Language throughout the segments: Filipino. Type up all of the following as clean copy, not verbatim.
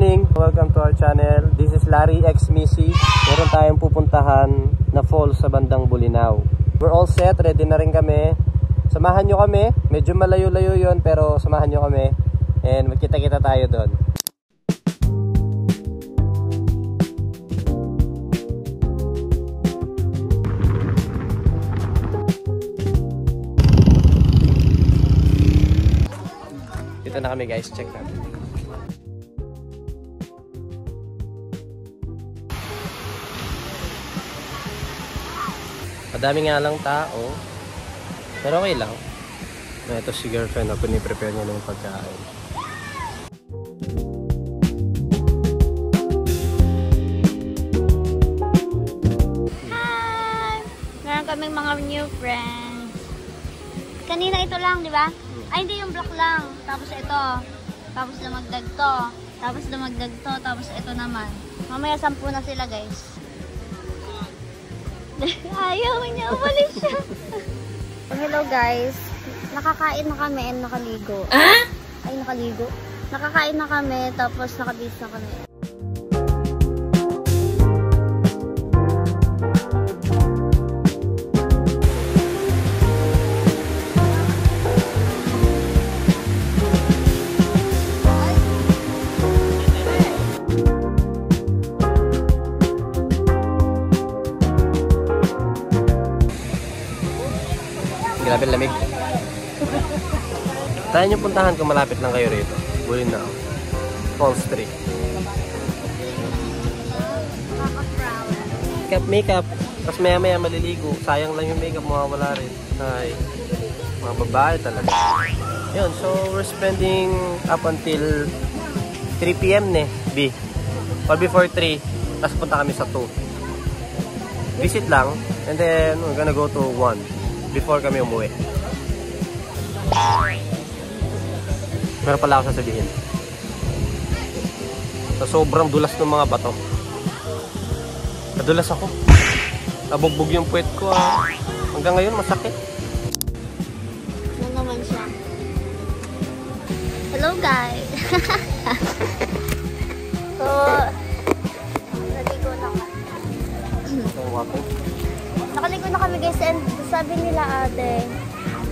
morning! Welcome to our channel. This is Larry X Missy. Meron tayong pupuntahan na falls sa bandang Bolinao. We're all set, ready na rin kami. Samahan nyo kami. Medyo malayo-layo yon pero samahan nyo kami. And magkita-kita tayo doon. Dito na kami guys, check natin. Madami nga lang tao. Pero okay lang. Ito si girlfriend ako, ni-prepare niya ng pagkain. Hi! Meron kaming mga new friends. Kanina ito lang, di ba? Ay, hindi, yung block lang. Tapos ito. Tapos dumagdag to. Tapos dumagdag to. Tapos ito naman. Mamaya 10 na sila, guys. Ayaw niya, umalis siya. Hello, guys. Nakakain na kami and nakaligo. Ah? Ay, nakaligo. Nakakain na kami, tapos nakabis na kami. Grabe lamig. Tayo nyo puntahan kung malapit lang kayo rito. Bolinao. Falls 3. Makeup. Tapos maya maliligo. Sayang lang yung makeup, mawawala rin. Ay, mga babae talaga. Yun, so we're spending up until 3 PM B. Or before 3. Tapos punta kami sa 2. Visit lang. And then we're gonna go to 1. Before kami umuwi. Meron pala ako sasabihin. Sa sobrang dulas ng mga bato. Nadulas ako. Nabugbog yung puwet ko. Hanggang ngayon masakit. Ano naman siya? Hello guys! So, naligo na kami. Nakaligo na kami guys and sabi nila ate,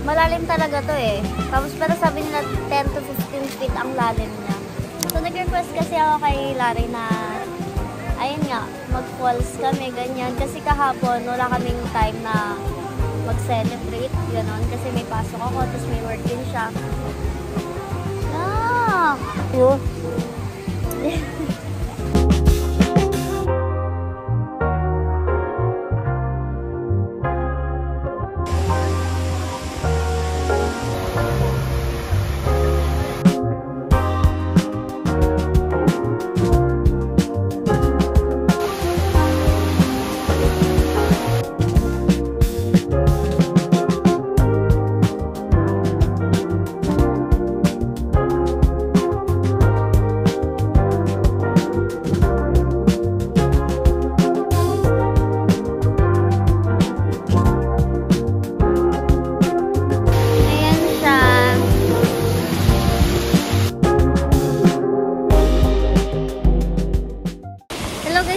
malalim talaga to eh. Tapos pero sabi nila 10 to 15 feet ang lalim niya. So nag-request kasi ako kay Larry na ayun nga, mag-falls kami ganyan. Kasi kahapon wala kaming time na mag-celebrate gano'n. Kasi may pasok ako, tapos may work din siya. Ah!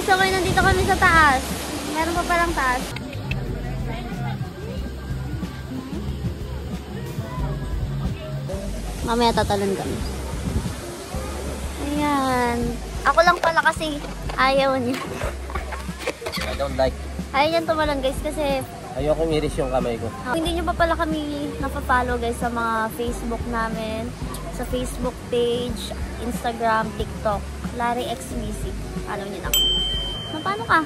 So ngayon nandito kami sa taas. Meron pa palang taas. Mamaya tatalon kami. Ayan. Ako lang pala kasi ayaw niya. I don't like. Ayaw niya tumalon guys kasi ayoko i-iris yung kamay ko. Hindi niyo pa pala kami napapollow guys sa mga Facebook namin. Sa Facebook page, Instagram, TikTok. Larry X Missy. Follow niyo na ako. Paano ka?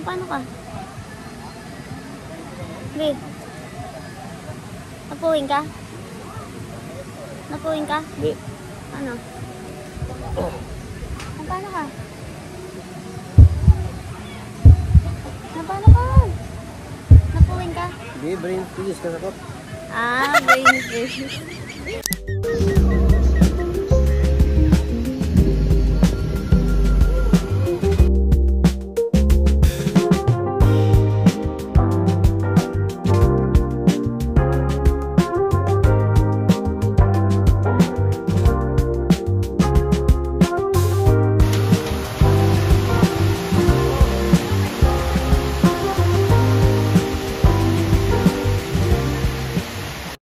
Paano ka? Babe. Napuwing ka? Napuwing ka? Hindi. Ano? Paano ka? Paano ka? Napuwing ka? Hindi, brain freeze ka sakot. Ah, brain freeze.